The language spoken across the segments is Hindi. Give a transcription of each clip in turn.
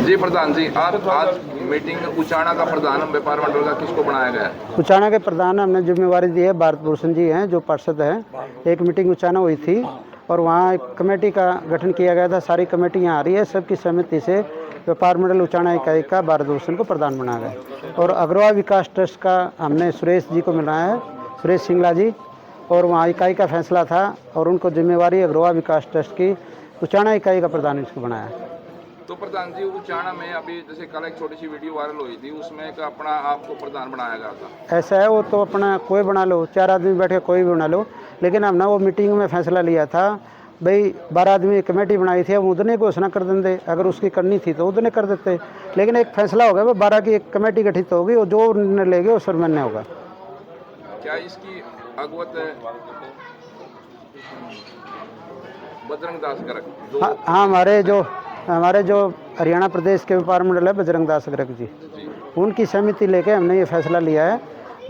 जी प्रधान जी, आप आज मीटिंग उचाना का प्रधान व्यापार मंडल का किसको बनाया गया है? उचाना के प्रधान हमने जिम्मेवारी दी है, भारत भूषण जी हैं जो पार्षद हैं। एक मीटिंग उचाना हुई थी और वहाँ एक कमेटी का गठन किया गया था। सारी कमेटी यहाँ आ रही है, सबकी सहमति से व्यापार मंडल उचाना इकाई का भारत भूषण को प्रधान बनाया गया। और अग्रवाल विकास ट्रस्ट का हमने सुरेश जी को मिलाया है, सुरेश सिंगला जी, और वहाँ इकाई का फैसला था और उनको जिम्मेवारी अग्रवाल विकास ट्रस्ट की उचाना इकाई का प्रधान इसको बनाया। तो प्रधान जी, उचाना में अभी जैसे कल एक छोटी सी वीडियो वायरल हुई थी, उसमें एक अपना आपको प्रधान बनाया गया था। ऐसा है, वो तो अपना कोई बना लो, 4 आदमी बैठे कोई भी बना लो, लेकिन हमने वो मीटिंग में फैसला लिया था भाई 12 आदमी कमेटी बनाई थी, हम उतने घोषणा कर देंगे, अगर उसकी करनी थी तो उतने कर देते, लेकिन एक फैसला हो गया, वो 12 की एक कमेटी गठित होगी और जो निर्णय लेंगे वो सर्वमान्य होगा। क्या इसकी अगुवत बजरंग दास गर्ग? हाँ, हमारे जो हरियाणा प्रदेश के व्यापार मंडल है बजरंग दास गर्ग जी, उनकी सहमति लेके हमने ये फैसला लिया है।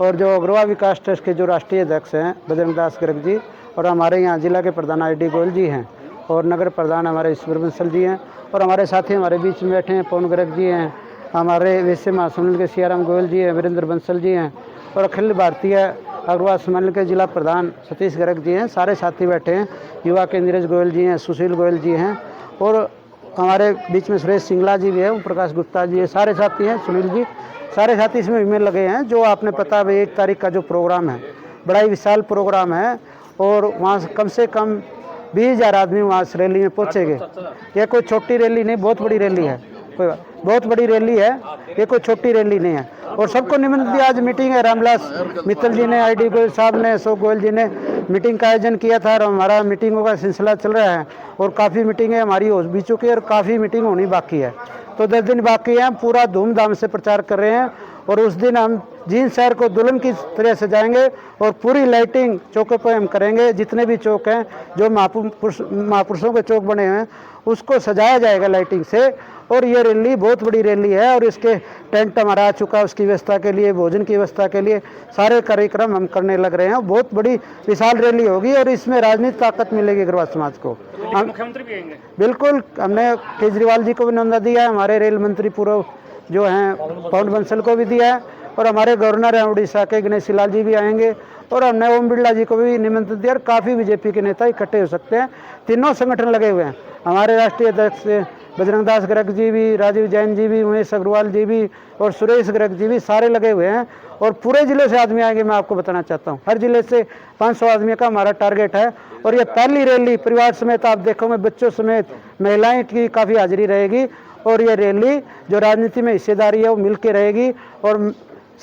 और जो अग्रवाल विकास ट्रस्ट के जो राष्ट्रीय अध्यक्ष हैं बजरंग दास गर्ग जी, और हमारे यहाँ जिला के प्रधान ID गोयल जी हैं, और नगर प्रधान हमारे ईश्वर बंसल जी हैं, और हमारे साथी हमारे बीच में बैठे हैं पवन गर्ग जी हैं, हमारे वैसे महासमंडल के सियाराम गोयल जी हैं, वीरेंद्र बंसल जी हैं, और अखिल भारतीय अग्रवाल समंडल के जिला प्रधान सतीश गर्ग जी हैं। सारे साथी बैठे हैं, युवा के नीरज गोयल जी हैं, सुशील गोयल जी हैं, और हमारे बीच में सुरेश सिंगला जी भी है, ओम प्रकाश गुप्ता जी है, सारे साथी हैं, सुनील जी, सारे साथी इसमें इमेल लगे हैं। जो आपने पता है 1 तारीख का जो प्रोग्राम है, बड़ा ही विशाल प्रोग्राम है, और वहाँ से कम 20,000 आदमी वहाँ से रैली में पहुँचेंगे। ये कोई छोटी रैली नहीं, बहुत बड़ी रैली है, कोई बहुत बड़ी रैली है, ये कोई छोटी रैली नहीं है। और सबको निमंत्रण दिया। आज मीटिंग है, रामविलास मित्तल जी ने, ID गोयल साहब ने, अशोक गोयल जी ने मीटिंग का आयोजन किया था, और हमारा मीटिंगों का सिलसिला चल रहा है, और काफ़ी मीटिंगें हमारी हो भी चुकी है और काफ़ी मीटिंग होनी बाकी है। तो 10 दिन बाकी हैं, पूरा धूमधाम से प्रचार कर रहे हैं, और उस दिन हम जींद शहर को दुल्हन की तरह सजाएंगे और पूरी लाइटिंग चौकों पर हम करेंगे। जितने भी चौक हैं जो महापुरुषों के चौक बने हैं उसको सजाया जाएगा लाइटिंग से। और ये रैली बहुत बड़ी रैली है, और इसके टेंट हमारा आ चुका है, उसकी व्यवस्था के लिए, भोजन की व्यवस्था के लिए सारे कार्यक्रम हम करने लग रहे हैं। बहुत बड़ी विशाल रैली होगी और इसमें राजनीतिक ताकत मिलेगी अग्रवाल समाज को। मुख्यमंत्री भी आएंगे? बिल्कुल, हमने केजरीवाल जी को भी न्योता दिया है, हमारे रेल मंत्री पूर्व जो हैं पवन बंसल को भी दिया है, और हमारे गवर्नर हैं उड़ीसा के गणेशी लाल जी भी आएंगे, और हमने ओम बिरला जी को भी निमंत्रण दिया। और काफ़ी बीजेपी के नेता इकट्ठे हो सकते हैं, तीनों संगठन लगे हुए हैं। हमारे राष्ट्रीय अध्यक्ष बजरंग दास गर्ग जी भी, राजीव जैन जी भी, उमेश अग्रवाल जी भी, और सुरेश गर्ग जी भी, सारे लगे हुए हैं। और पूरे ज़िले से आदमी आएंगे, मैं आपको बताना चाहता हूँ, हर ज़िले से 500 आदमी का हमारा टारगेट है। और ये पहली रैली परिवार समेत आप देखोगे, बच्चों समेत महिलाएं की काफ़ी हाजिरी रहेगी। और ये रैली जो राजनीति में हिस्सेदारी है वो मिल के रहेगी, और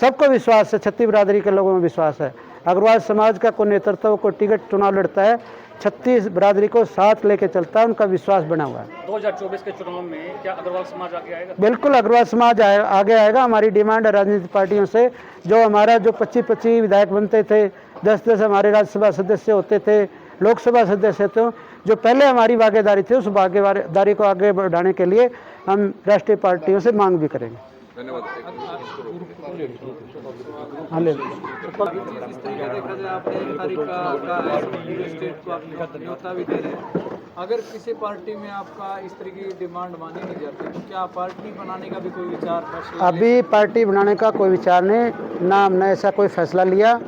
सबको विश्वास है, छत्तीस बिरादरी के लोगों में विश्वास है। अग्रवाल समाज का कोई नेतृत्व, कोई टिकट चुनाव लड़ता है, छत्तीस बिरादरी को साथ लेके चलता है, उनका विश्वास बना हुआ है। 2024 के चुनाव में क्या अग्रवाल समाज आगे आएगा? बिल्कुल, अग्रवाल समाज आगे आएगा। हमारी डिमांड है राजनीतिक पार्टियों से, जो हमारा जो 25-25 विधायक बनते थे, 10-10 हमारे राज्यसभा सदस्य होते थे, लोकसभा सदस्य थे, जो पहले हमारी भागीदारी थी, उस भागीदारी को आगे बढ़ाने के लिए हम राष्ट्रीय पार्टियों से मांग भी करेंगे। धन्यवाद। हाँ, ले इस तरीके देखा जाए, आपने 1 तारीख का स्टेट को आप न्योता भी दे रहे हैं। अगर किसी पार्टी में आपका इस तरह की डिमांड मानी नहीं जाती, तो क्या पार्टी बनाने का भी कोई विचार? अभी पार्टी बनाने का कोई विचार नहीं, ना हमने ऐसा कोई फैसला लिया।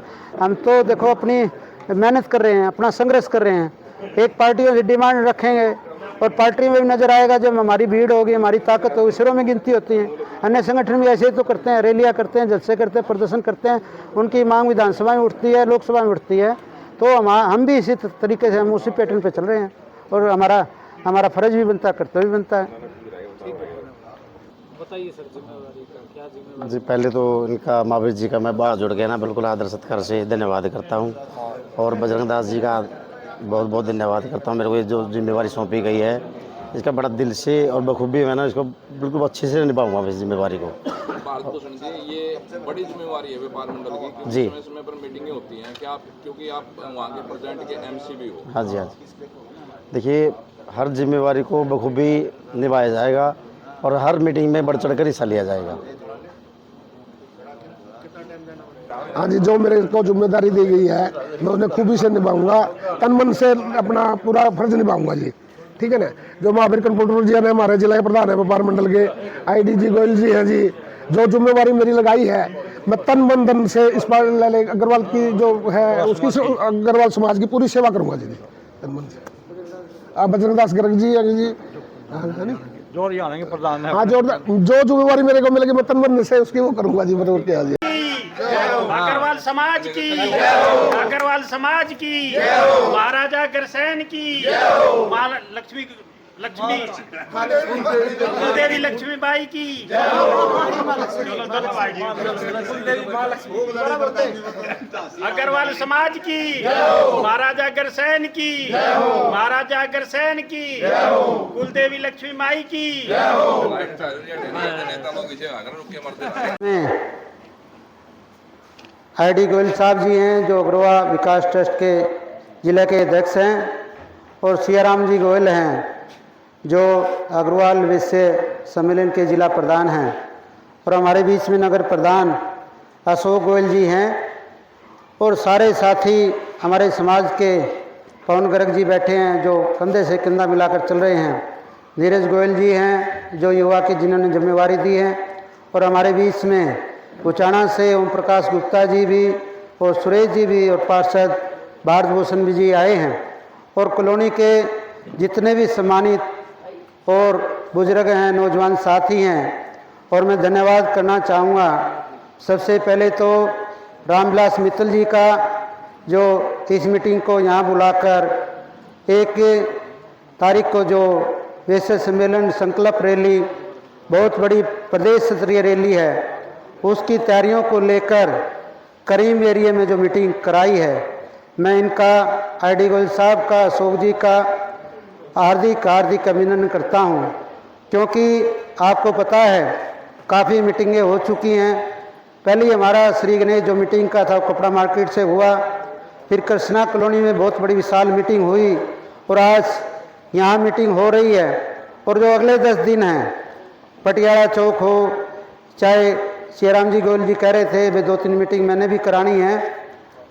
हम तो देखो अपनी मेहनत कर रहे हैं, अपना संघर्ष कर रहे हैं। एक पार्टियों से डिमांड रखेंगे और पार्टी में भी नजर आएगा, जब हमारी भीड़ होगी, हमारी ताकत होगी, सिरों में गिनती होती है। अन्य संगठन भी ऐसे ही तो करते हैं, रैलियाँ करते हैं, जलसे करते हैं, प्रदर्शन करते हैं, उनकी मांग विधानसभा में उठती है, लोकसभा में उठती है। तो हम भी इसी तरीके से हम उसी पैटर्न पे चल रहे हैं, और हमारा फर्ज भी बनता है, कर्तव्य भी बनता है। बताइए सर, जिम्मेवारी का क्या जिम्मेवारी? जी, पहले तो इनका महावीर जी का मैं बाहर जुड़ गया ना, बिल्कुल आदर सत्कार से धन्यवाद करता हूँ, और बजरंग दास जी का बहुत बहुत धन्यवाद करता हूँ। मेरे को ये जो जिम्मेवारी सौंपी गई है, इसका बड़ा दिल से और बखूबी मैं ना इसको बिल्कुल अच्छे से निभाऊंगा इस जिम्मेवारी को। भारत भूषण जी, ये बड़ी जिम्मेवारी है व्यापार मंडल की, जी। समय समय पर मीटिंगें होती हैं, क्या आप, क्योंकि आप वहाँ के प्रेसिडेंट के MC भी हो? हाँ जी, हाँ जी। देखिए, हर जिम्मेवारी को बखूबी निभाया जाएगा और हर मीटिंग में बढ़ चढ़ कर हिस्सा लिया जाएगा। हाँ जी, जो मेरे को जिम्मेदारी दी गई है मैं उन्हें खूबी से निभाऊंगा, तन मन से अपना पूरा फर्ज निभाऊंगा जी। ठीक है ना। जो महावीर कंप्यूटर जी ने हमारे जिला के प्रधान है व्यापार मंडल के, IDG गोयल जी हैं जी, जो जिम्मेवारी मेरी लगाई है, मैं तन मन धन से इस बार अग्रवाल की जो है उसकी अग्रवाल समाज की पूरी सेवा करूंगा जी, तन मन से। आप बजरंग दास गर्ग जी जो हरियाणा के प्रधान है, हाँ, जो जिम्मेवारी मेरे को मिलेगी मैं तन मन से उसकी वो करूंगा जी, बरोबर क्या जी। अग्रवाल समाज की, अग्रवाल समाज की, महाराजा अग्रसेन की, लक्ष्मी कुलदेवी लक्ष्मीबाई की, अग्रवाल समाज की, महाराजा अग्रसेन की, महाराजा अग्रसेन की, कुलदेवी लक्ष्मीबाई की। ID गोयल साहब जी हैं जो अग्रवा विकास ट्रस्ट के ज़िले के अध्यक्ष हैं, और सियाराम जी गोयल हैं जो अग्रवाल विश्व सम्मेलन के जिला प्रधान हैं, और हमारे बीच में नगर प्रधान अशोक गोयल जी हैं, और सारे साथी हमारे समाज के पवन गर्ग जी बैठे हैं जो कंधे से कंधा मिलाकर चल रहे हैं, नीरज गोयल जी हैं जो युवा की जिन्होंने जिम्मेवारी दी है, और हमारे बीच में उचाना से ओम प्रकाश गुप्ता जी भी और सुरेश जी भी और पार्षद भारत भूषण भी जी आए हैं, और कॉलोनी के जितने भी सम्मानित और बुजुर्ग हैं, नौजवान साथी हैं, और मैं धन्यवाद करना चाहूँगा सबसे पहले तो रामविलास मित्तल जी का जो इस मीटिंग को यहाँ बुलाकर 1 तारीख को जो विश्व सम्मेलन संकल्प रैली, बहुत बड़ी प्रदेश स्तरीय रैली है, उसकी तैयारियों को लेकर करीम एरिया में जो मीटिंग कराई है, मैं इनका ID गोयल साहब का, अशोक जी का हार्दिक अभिनंदन करता हूं, क्योंकि आपको पता है काफ़ी मीटिंगें हो चुकी हैं। पहले हमारा श्री गणेश जो मीटिंग का था कपड़ा मार्केट से हुआ, फिर कृष्णा कॉलोनी में बहुत बड़ी विशाल मीटिंग हुई, और आज यहाँ मीटिंग हो रही है। और जो अगले 10 दिन हैं, पटियाला चौक हो, चाहे सियाराम जी गोयल जी कह रहे थे वे 2-3 मीटिंग मैंने भी करानी है,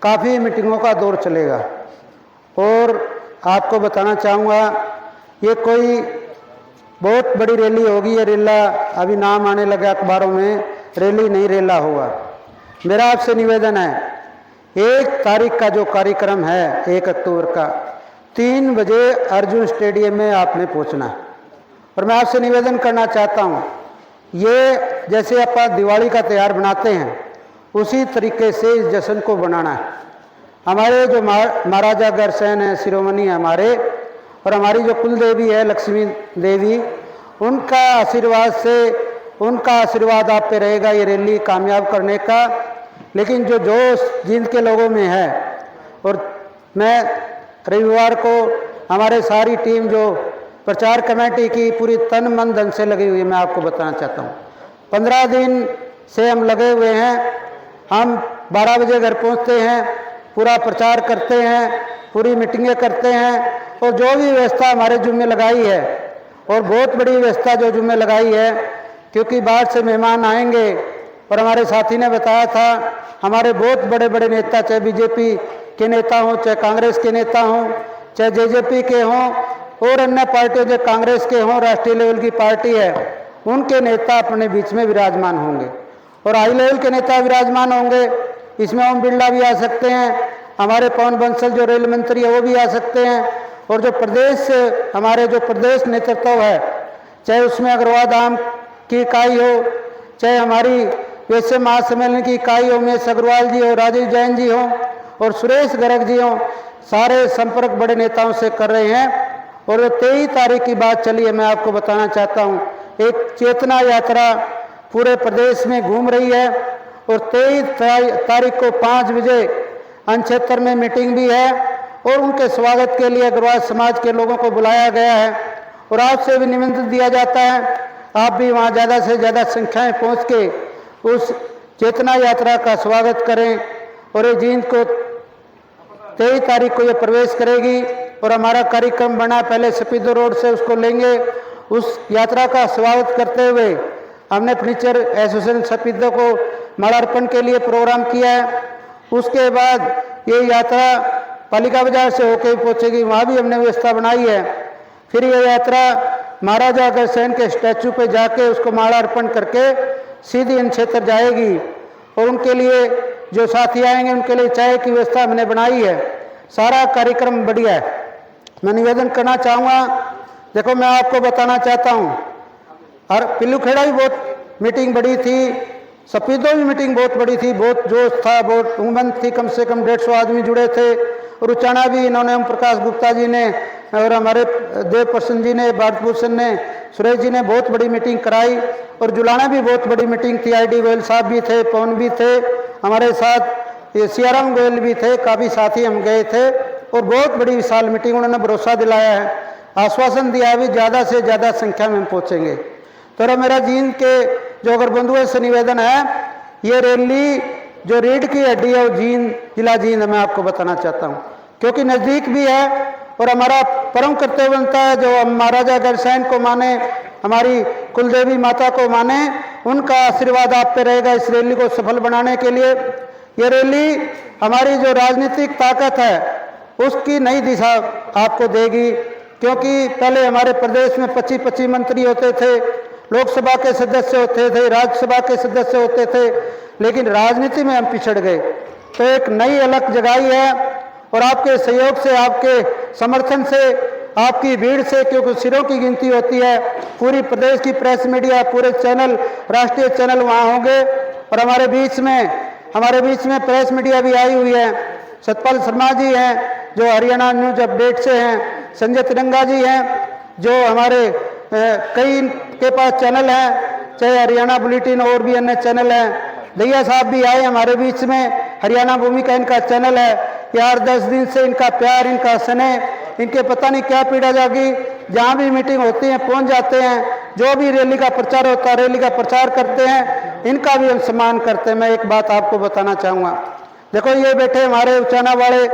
काफ़ी मीटिंगों का दौर चलेगा। और आपको बताना चाहूँगा ये कोई बहुत बड़ी रैली होगी, ये रेला अभी नाम आने लगा अखबारों में, रैली नहीं रेला होगा। मेरा आपसे निवेदन है 1 तारीख का जो कार्यक्रम है 1 अक्टूबर का 3 बजे अर्जुन स्टेडियम में आपने पहुंचना है। और मैं आपसे निवेदन करना चाहता हूं, ये जैसे अपन दिवाली का त्यौहार बनाते हैं उसी तरीके से इस जश्न को बनाना है। हमारे जो महाराजा अग्रसेन है, शिरोमणि हमारे, और हमारी जो कुल देवी है लक्ष्मी देवी, उनका आशीर्वाद आप पे रहेगा ये रैली कामयाब करने का। लेकिन जो जोश जींद के लोगों में है, और मैं रविवार को हमारे सारी टीम जो प्रचार कमेटी की पूरी तन मन धन से लगी हुई है, मैं आपको बताना चाहता हूँ 15 दिन से हम लगे हुए हैं। हम 12 बजे घर पहुँचते हैं, पूरा प्रचार करते हैं, पूरी मीटिंगें करते हैं, और जो भी व्यवस्था हमारे जुम्मे लगाई है, और बहुत बड़ी व्यवस्था जो जुम्मे लगाई है, क्योंकि बाहर से मेहमान आएंगे। और हमारे साथी ने बताया था हमारे बहुत बड़े बड़े नेता, चाहे बीजेपी के नेता हों, चाहे कांग्रेस के नेता हों, चाहे जेजेपी के हों, और अन्य पार्टियों जो कांग्रेस के हों, राष्ट्रीय लेवल की पार्टी है, उनके नेता अपने बीच में विराजमान होंगे, और हाई लेवल के नेता विराजमान होंगे। इसमें ओम बिरला भी आ सकते हैं, हमारे पवन बंसल जो रेल मंत्री है वो भी आ सकते हैं, और जो प्रदेश हमारे जो प्रदेश नेतृत्व है, चाहे उसमें अग्रवाल धाम की इकाई हो, चाहे हमारी वैश्य महासम्मेलन की इकाई हो, उमेश अग्रवाल जी हो, राजीव जैन जी हों, और सुरेश गर्ग जी हों, सारे संपर्क बड़े नेताओं से कर रहे हैं। और 23 तारीख की बात चली है, मैं आपको बताना चाहता हूँ, एक चेतना यात्रा पूरे प्रदेश में घूम रही है, और 23 तारीख को 5 बजे अंचेतर में मीटिंग भी है, और उनके स्वागत के लिए अग्रवाल समाज के लोगों को बुलाया गया है। और आपसे भी निमंत्रण दिया जाता है, आप भी वहाँ ज़्यादा से ज़्यादा संख्या में पहुँच के उस चेतना यात्रा का स्वागत करें। और ये जींद को 23 तारीख को ये प्रवेश करेगी, और हमारा कार्यक्रम बना पहले सपीदो रोड से उसको लेंगे। उस यात्रा का स्वागत करते हुए हमने फर्नीचर एसोसिएशन सपीदो को मालार्पण के लिए प्रोग्राम किया है। उसके बाद ये यात्रा पालिका बाजार से होकर पहुँचेगी, वहाँ भी हमने व्यवस्था बनाई है। फिर ये यात्रा महाराजा अग्रसेन के स्टैचू पे जाके उसको माला अर्पण करके सीधी इन क्षेत्र जाएगी। और उनके लिए जो साथी आएंगे उनके लिए चाय की व्यवस्था हमने बनाई है। सारा कार्यक्रम बढ़िया है। मैं निवेदन करना चाहूँगा, देखो मैं आपको बताना चाहता हूँ, और पिल्लूखेड़ा भी बहुत मीटिंग बड़ी थी, सपीदो भी मीटिंग बहुत बड़ी थी, बहुत जोश था, बहुत उमंग थी, कम से कम 150 आदमी जुड़े थे। और उचाना भी इन्होंने ओम प्रकाश गुप्ता जी ने और हमारे देव प्रसन्न जी ने, भारत भूषण ने, सुरेश जी ने बहुत बड़ी मीटिंग कराई। और जुलाना भी बहुत बड़ी मीटिंग थी, ID गोयल साहब भी थे, पवन भी थे हमारे साथ, ये सियाराम गोयल भी थे, काफ़ी साथी हम गए थे। और बहुत बड़ी विशाल मीटिंग उन्होंने भरोसा दिलाया है, आश्वासन दिया है भी ज़्यादा से ज़्यादा संख्या में हम पहुँचेंगे। तो मेरा जींद के जो अगर बंधुओं से निवेदन है, ये रैली जो रीढ़ की हड्डी है वो जींद, जिला जींद मैं आपको बताना चाहता हूँ, क्योंकि नज़दीक भी है और हमारा परम कर्तव्य बनता है जो हम महाराजा अग्रसेन को माने, हमारी कुलदेवी माता को माने, उनका आशीर्वाद आप पे रहेगा इस रैली को सफल बनाने के लिए। ये रैली हमारी जो राजनीतिक ताकत है उसकी नई दिशा आपको देगी, क्योंकि पहले हमारे प्रदेश में 25-25 मंत्री होते थे, लोकसभा के सदस्य होते थे, राज्यसभा के सदस्य होते थे, लेकिन राजनीति में हम पिछड़ गए। तो एक नई अलग जगाई है और आपके सहयोग से, आपके समर्थन से, आपकी भीड़ से, क्योंकि सिरों की गिनती होती है, पूरी प्रदेश की प्रेस मीडिया, पूरे चैनल, राष्ट्रीय चैनल वहाँ होंगे। और हमारे बीच में प्रेस मीडिया भी आई हुई है। सतपाल शर्मा जी हैं जो हरियाणा न्यूज अपडेट से हैं, संजय तिरंगा जी हैं जो हमारे कई के पास चैनल हैं, चाहे हरियाणा बुलेटिन और भी अन्य चैनल हैं। दैया साहब भी आए हमारे बीच में, हरियाणा भूमिका इनका चैनल है। यार 10 दिन से इनका प्यार, इनका स्नेह, इनके पता नहीं क्या पीड़ा जागी, जहाँ भी मीटिंग होती है पहुँच जाते हैं, जो भी रैली का प्रचार होता है रैली का प्रचार करते हैं, इनका भी हम सम्मान करते हैं। मैं एक बात आपको बताना चाहूँगा, देखो ये बैठे हमारे उचाना वाले,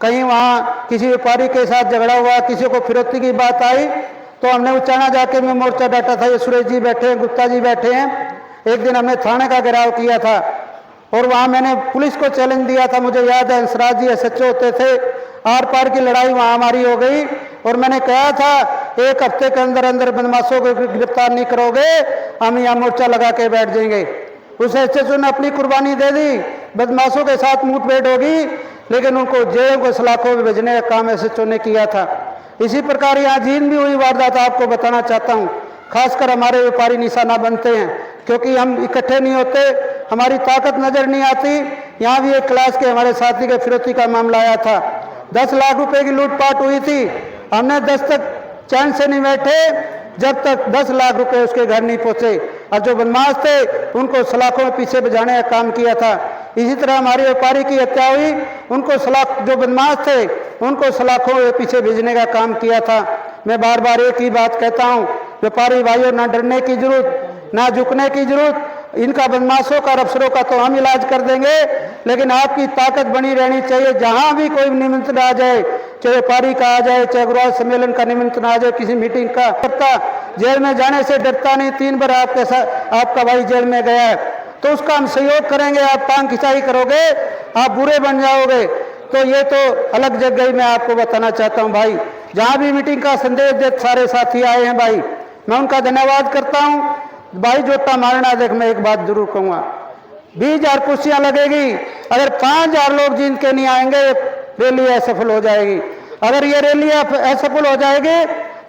कहीं वहाँ किसी व्यापारी के साथ झगड़ा हुआ, किसी को फिरौती की बात आई, तो हमने उचाना जाके में मोर्चा डाटा था। ये सुरेश जी बैठे हैं, गुप्ता जी बैठे हैं। एक दिन हमने थाने का घेराव किया था और वहाँ मैंने पुलिस को चैलेंज दिया था, मुझे याद है हंसराज जी SHO होते थे, आर पार की लड़ाई वहाँ हमारी हो गई। और मैंने कहा था 1 हफ्ते के अंदर अंदर बदमाशों को गिरफ्तार नहीं करोगे हम यहाँ मोर्चा लगा के बैठ जाएंगे। उस SHO ने अपनी कुर्बानी दे दी, बदमाशों के साथ मुठभेड़ होगी, लेकिन उनको जेलों को सलाखों में भेजने का काम SHO ने किया था। इसी प्रकार यहाँ जींद भी हुई वारदात आपको बताना चाहता हूँ। खासकर हमारे व्यापारी निशाना बनते हैं, क्योंकि हम इकट्ठे नहीं होते, हमारी ताकत नजर नहीं आती। यहाँ भी एक क्लास के हमारे साथी के फिरौती का मामला आया था, 10 लाख रुपए की लूटपाट हुई थी। हमने 10 तक चैन से नहीं बैठे जब तक 10 लाख रुपए उसके घर नहीं पहुंचे, और जो बदमाश थे उनको सलाखों में पीछे बजाने का काम किया था। इसी तरह हमारे व्यापारी की हत्या हुई, उनको सलाख, जो बदमाश थे उनको सलाखों में पीछे भेजने का काम किया था। मैं बार बार एक ही बात कहता हूँ, व्यापारी भाइयों, ना डरने की जरूरत, ना झुकने की जरूरत। इनका बदमाशों का, अफसरों का तो हम इलाज कर देंगे, लेकिन आपकी ताकत बनी रहनी चाहिए। जहां भी कोई निमंत्रण आ जाए, चाहे व्यापारी का आ जाए, चाहे अग्रवाल सम्मेलन का निमंत्रण आ जाए, किसी मीटिंग का, करता जेल में जाने से डरता नहीं। 3 बार आपके साथ आपका भाई जेल में गया है, तो उसका हम सहयोग करेंगे। आप टांग खिंचाई करोगे, आप बुरे बन जाओगे। तो ये तो अलग जगह मैं आपको बताना चाहता हूँ भाई, जहाँ भी मीटिंग का संदेश देते सारे साथी आए हैं भाई, मैं उनका धन्यवाद करता हूँ। भाई जोटा मारना, देख मैं एक बात जरूर कहूँगा, 20,000 कुर्सियाँ लगेगी, अगर 5,000 लोग जीत के नहीं आएंगे रैली असफल हो जाएगी। अगर ये रैली असफल हो जाएगी,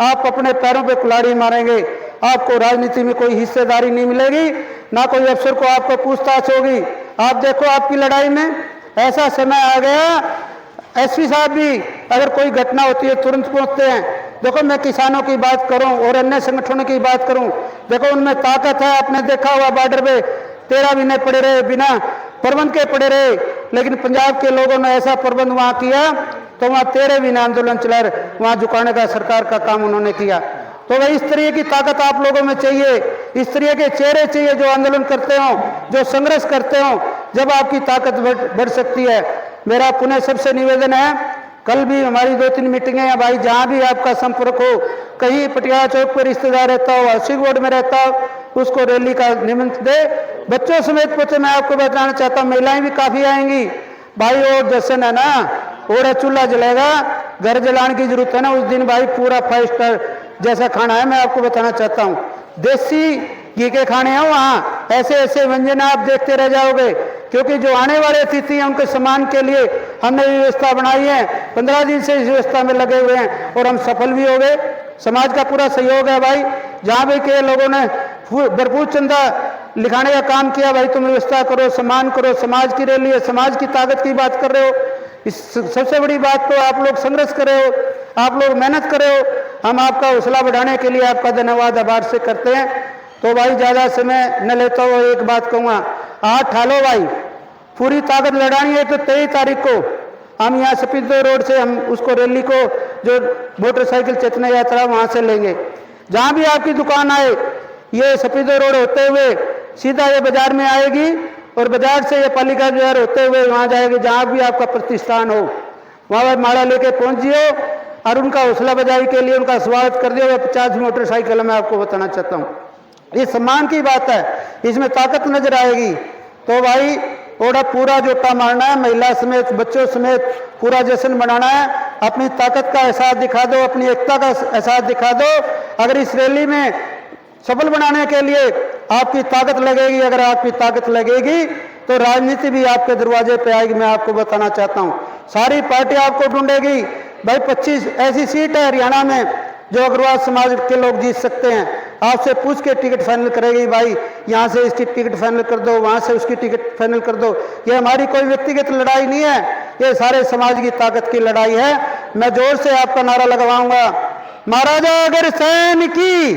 आप अपने पैरों पे कुल्हाड़ी मारेंगे, आपको राजनीति में कोई हिस्सेदारी नहीं मिलेगी, ना कोई अफसर को आपको पूछताछ होगी। आप देखो आपकी लड़ाई में ऐसा समय आ गया, SP साहब भी अगर कोई घटना होती है तुरंत पहुंचते हैं। देखो मैं किसानों की बात करूं और अन्य संगठनों की बात करूं, देखो उनमें ताकत है। आपने देखा हुआ बॉर्डर पे 13 महीने पड़े रहे, बिना प्रबंध के पड़े रहे, लेकिन पंजाब के लोगों ने ऐसा प्रबंध वहां किया तो वहां 13 महीने आंदोलन चला, वहां झुकाने का सरकार का काम उन्होंने किया। तो वह इस तरह की ताकत आप लोगों में चाहिए, इस तरह के चेहरे चाहिए जो आंदोलन करते हो, जो संघर्ष करते हो, जब आपकी ताकत बढ़ सकती है। मेरा पुनः सबसे निवेदन है, कल भी हमारी 2-3 मीटिंगें हैं भाई, जहाँ भी आपका संपर्क हो, कहीं पटियाला चौक पर रिश्तेदार रहता हो, सिंह रोड में रहता हो, उसको रैली का निमंत्रण दे, बच्चों समेत पहुंचे। मैं आपको बताना चाहता हूँ महिलाएं भी काफी आएंगी भाई, और जश्न है ना, और चूल्हा जलेगा, घर जलाने की जरूरत है ना, उस दिन भाई पूरा 5 स्टार जैसा खाना है। मैं आपको बताना चाहता हूँ, देसी घी के खाने हैं वहाँ, ऐसे ऐसे व्यंजन आप देखते रह जाओगे। क्योंकि जो आने वाले अतिथि हैं उनके सम्मान के लिए हमने व्यवस्था बनाई है। 15 दिन से इस व्यवस्था में लगे हुए हैं और हम सफल भी हो गए। समाज का पूरा सहयोग है भाई। जहाँ भी के लोगों ने भरपूर चंदा लिखाने का काम किया, भाई तुम व्यवस्था करो, सम्मान करो, समाज की रैली है, समाज की ताकत की बात कर रहे हो। इस सबसे बड़ी बात तो आप लोग संघर्ष कर रहे हो, आप लोग मेहनत कर रहे हो। हम आपका हौसला बढ़ाने के लिए आपका धन्यवाद आभार से करते हैं। तो भाई ज़्यादा समय न लेता हुआ एक बात कहूँगा, हाथ ठालो भाई, पूरी ताकत लड़ानी है। तो 23 तारीख को हम यहाँ सफीदो रोड से हम उसको रैली को जो मोटरसाइकिल चेतना यात्रा वहाँ से लेंगे। जहाँ भी आपकी दुकान आए, ये सफीदो रोड होते हुए सीधा ये बाजार में आएगी और बाजार से ये पालिका बाजार होते हुए वहाँ जाएगी। जहाँ भी आपका प्रतिष्ठान हो वहाँ माला लेके पहुँचिए और उनका हौसला बजाई के लिए उनका स्वागत कर दिया। 50 मोटरसाइकिल मैं आपको बताना चाहता हूँ, ये सम्मान की बात है, इसमें ताकत नजर आएगी। तो भाई थोड़ा पूरा जोटा मारना है, महिला समेत बच्चों समेत पूरा जश्न मनाना है। अपनी ताकत का एहसास दिखा दो, अपनी एकता का एहसास दिखा दो। अगर इस रैली में सफल बनाने के लिए आपकी ताकत लगेगी, अगर आपकी ताकत लगेगी तो राजनीति भी आपके दरवाजे पे आएगी। मैं आपको बताना चाहता हूँ, सारी पार्टी आपको ढूंढेगी। भाई 25 ऐसी सीट है हरियाणा में जो अग्रवाल समाज के लोग जीत सकते हैं। आपसे पूछ के टिकट फाइनल करेगी, भाई यहाँ से इसकी टिकट फाइनल कर दो, वहाँ से उसकी टिकट फाइनल कर दो। ये हमारी कोई व्यक्तिगत लड़ाई नहीं है, ये सारे समाज की ताकत की लड़ाई है। मैं जोर से आपका नारा लगवाऊंगा, महाराजा अग्रसेन की,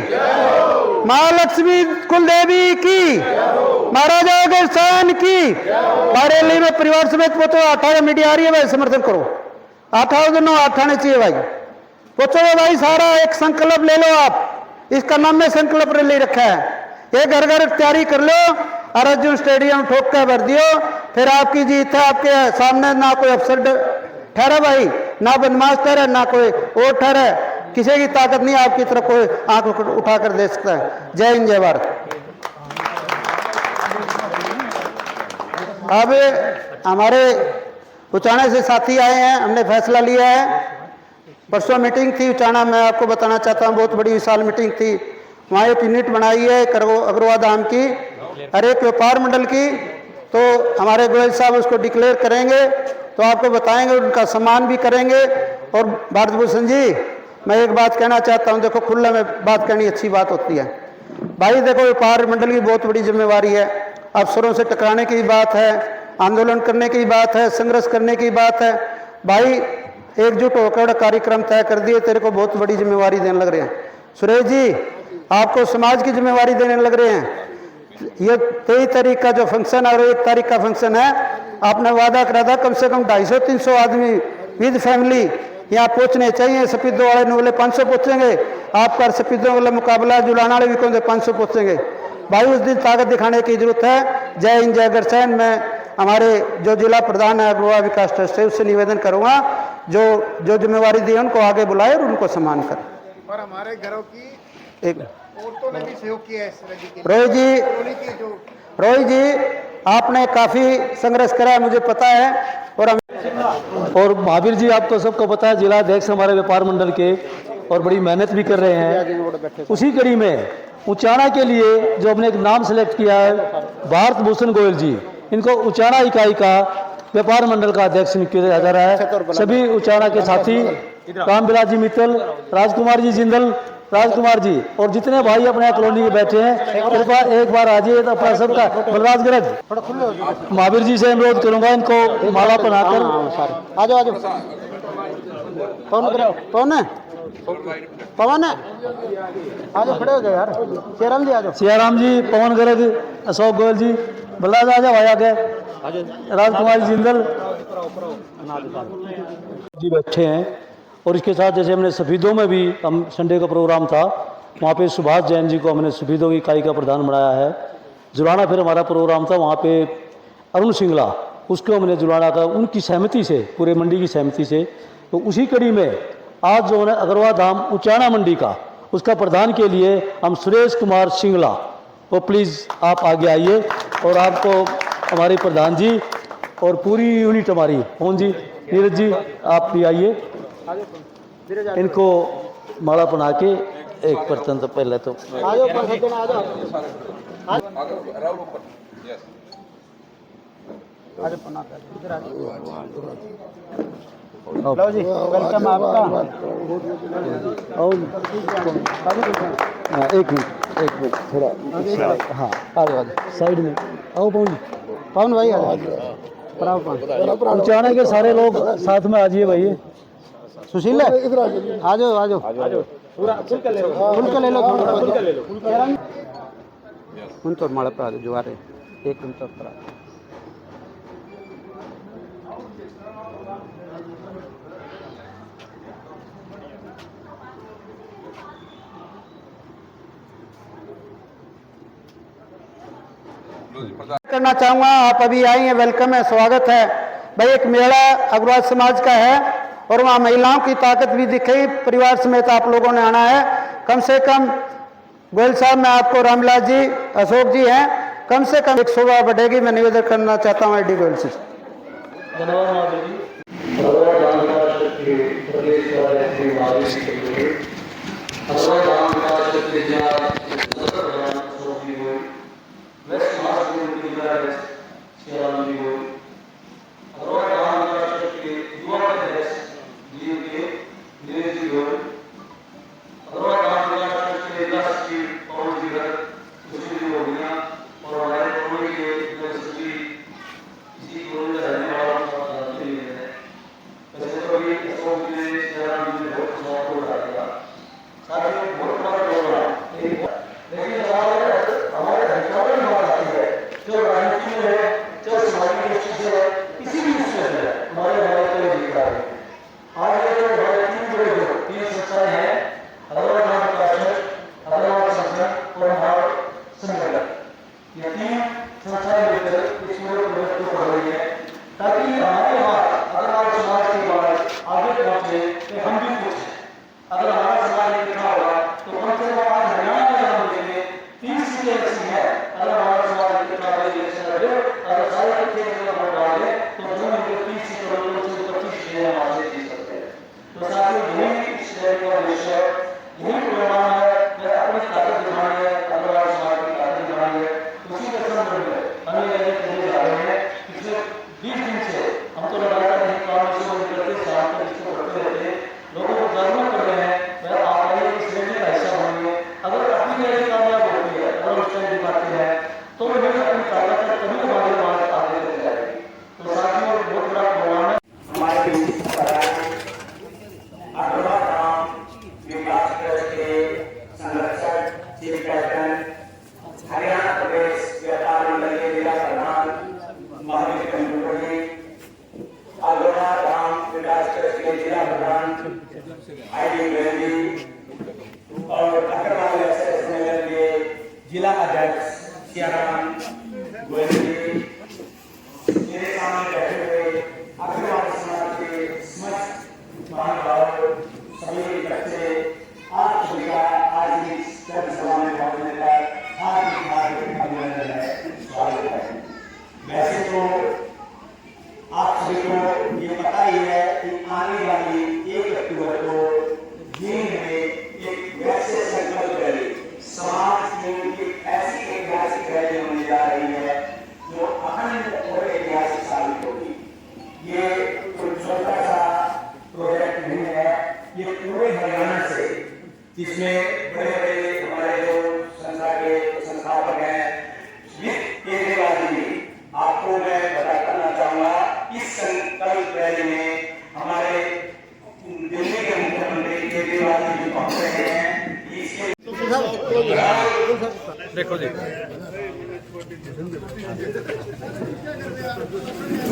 महालक्ष्मी कुलदेवी की, महाराजा अग्रसेन की। बरेली में परिवार समेत पहुंचो, 18 मीडिया आ रही है भाई, समर्थन करो। 18 दोनों 8 आने चाहिए भाई, पहुंचो भाई। सारा एक संकल्प ले लो आप, इसका नाम में संकल्प रैली रखा है। ये घर घर तैयारी कर लो और अर्जुन स्टेडियम ठोक के भर दियो, फिर आपकी जीत है। आपके सामने ना कोई अफसर ठहरा भाई, ना बदमाश ठहरा, ना कोई और ठहरा, किसी की ताकत नहीं आपकी तरफ कोई आंख उठाकर दे सकता है। जय हिंद, जय भारत। अब हमारे उचाना से साथी आए हैं, हमने फैसला लिया है। परसों मीटिंग थी उचाना, मैं आपको बताना चाहता हूँ, बहुत बड़ी विशाल मीटिंग थी। वहाँ एक यूनिट बनाई है अग्रवा धाम की, हर एक व्यापार मंडल की। तो हमारे गोयल साहब उसको डिक्लेयर करेंगे, तो आपको बताएंगे, उनका सम्मान भी करेंगे। और भारत भूषण जी, मैं एक बात कहना चाहता हूँ, देखो खुला में बात कहनी अच्छी बात होती है भाई। देखो व्यापार मंडल की बहुत बड़ी जिम्मेवारी है, अफसरों से टकराने की बात है, आंदोलन करने की बात है, संघर्ष करने की बात है। भाई एकजुट होकर कार्यक्रम तय कर दिए, तेरे को बहुत बड़ी जिम्मेवारी देने लग रहे हैं। सुरेश जी, आपको समाज की जिम्मेवारी देने लग रहे हैं। ये 23 तारीख का जो फंक्शन है और 1 तारीख का फंक्शन है, आपने वादा करा था कम से कम 250-300 आदमी विद फैमिली यहाँ पहुँचने चाहिए। सफीदों वाले वाले 500 पहुँचेंगे, आपका सफीदों वाला मुकाबला जुलाना वाले भी कौन 500 पहुँचेंगे। भाई उस दिन ताकत दिखाने की जरूरत है। जय हिंद, जय अग्रसेन। मैं हमारे जो जिला प्रधान है अग्रवाल विकास ट्रस्ट है, उससे निवेदन करूँगा जो जिम्मेवारी दी है उनको आगे बुलाए और उनको सम्मान करें। और हमारे घरों की एक औरतों ने भी सहयोग किया है इस रैली के लिए। रोहित जी, आपने काफ़ी संघर्ष करा है, मुझे पता है। और महावीर जी, आपको सबको पता है, जिला अध्यक्ष हमारे व्यापार मंडल के, और बड़ी मेहनत भी कर रहे हैं। उसी कड़ी में उचाना के लिए जो हमने एक नाम सेलेक्ट किया है, भारत भूषण गोयल जी, इनको उचाना इकाई का व्यापार मंडल का अध्यक्ष नियुक्त किया जा रहा है। सभी उचाना के साथी रामविलास जी मित्तल, राजकुमार जी जिंदल, राजकुमार जी और जितने भाई अपने कॉलोनी में बैठे हैं, कृपया एक बार आ जाइए। तो अपना सबका बलराज गरज महावीर जी से अनुरोध करूंगा, इनको माला पहनाकर आ जाओ। कौन है? पवन है, आ जाओ, खड़े हो जाओ यार। सियाराम जी आ जाओ। सियाराम जी, पवन गरज, अशोक गोयल जी, बलराज आ जाओ भाई आगे, राजकुमार जी जिंदल जी बैठे हैं। और इसके साथ जैसे हमने सफीदों में भी हम संडे का प्रोग्राम था, वहाँ पे सुभाष जैन जी को हमने सफीदों की इकाई का प्रधान बनाया है। जुलाना फिर हमारा प्रोग्राम था, वहाँ पे अरुण सिंगला, उसको हमने जुलाना का उनकी सहमति से, पूरे मंडी की सहमति से। तो उसी कड़ी में आज जो है अग्रवाल धाम उचाना मंडी का, उसका प्रधान के लिए हम सुरेश कुमार सिंगला, वो प्लीज़ आप आगे आइए। और आपको हमारे प्रधान जी और पूरी यूनिट हमारी, मोहन जी, नीरज जी, आप भी आइए। इनको माला बना के एक बर्तन तो पहले तो राहुल ऊपर यस लो जी वेलकम आपका। और हाँ, एक मिनट थोड़ा हाँ आ जाओ साइड में आओ पवन भाई आ जाओ। चाणा के सारे लोग साथ में आ जाइए भाई। सुशील आ जाओ आ जाओ पूरा फुल का ले लो फुल का ले लो उन तो माड़ा पे आ जाओ जो आ रहे एक मिनट पर करना चाहूँगा। आप अभी आई हैं, वेलकम है, स्वागत है भाई। एक मेला अग्रवाल समाज का है और वहाँ महिलाओं की ताकत भी दिखे। परिवार समेत आप लोगों ने आना है। कम से कम गोयल साहब में आपको रामलाल जी अशोक जी हैं, कम से कम एक शोभा बढ़ेगी। मैं निवेदन करना चाहता हूँ आईडी गोयल से। जिला अध्यक्ष सियाराम गोयल जी, मेरे सामने बैठे हुए अग्रवाल समाज के समस्त महानुभाव, सभी बच्चे, आप सभी का आज इस जनसभा में भाग लेने का हार्दिक अभिनंदन है, स्वागत है। वैसे तो आप सभी को ये पता ही है कि आने वाली 1 अक्टूबर को जींद में एक वैसे संकल्प रैली समाज की एक ऐसी ऐतिहासिक रैली होने जा रही है जो अखंड और ऐतिहासिक साबित होगी। ये कोई छोटा सा प्रोजेक्ट नहीं है, ये पूरे हरियाणा से, जिसमें बड़े बड़े हमारे जो संस्था के संस्थापक हैं, केजरीवाल जी, आपको मैं बता करना चाहूंगा, इस संकल्प रैली में हमारे दिल्ली के मुख्यमंत्री केजरीवाल जी पहुंच रहे हैं। देखो जी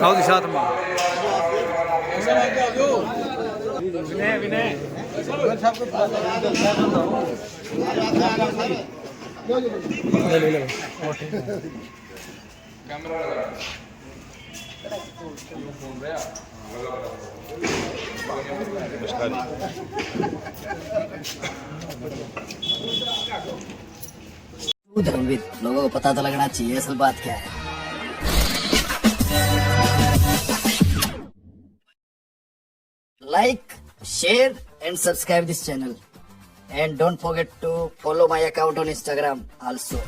आओ जी साथ में विनय विनय कैमरा लगा फोन रहा धर्मवीर, लोगों को पता तो लगना चाहिए असल बात क्या है। Like share and subscribe this channel. And don't forget to follow my account on Instagram also.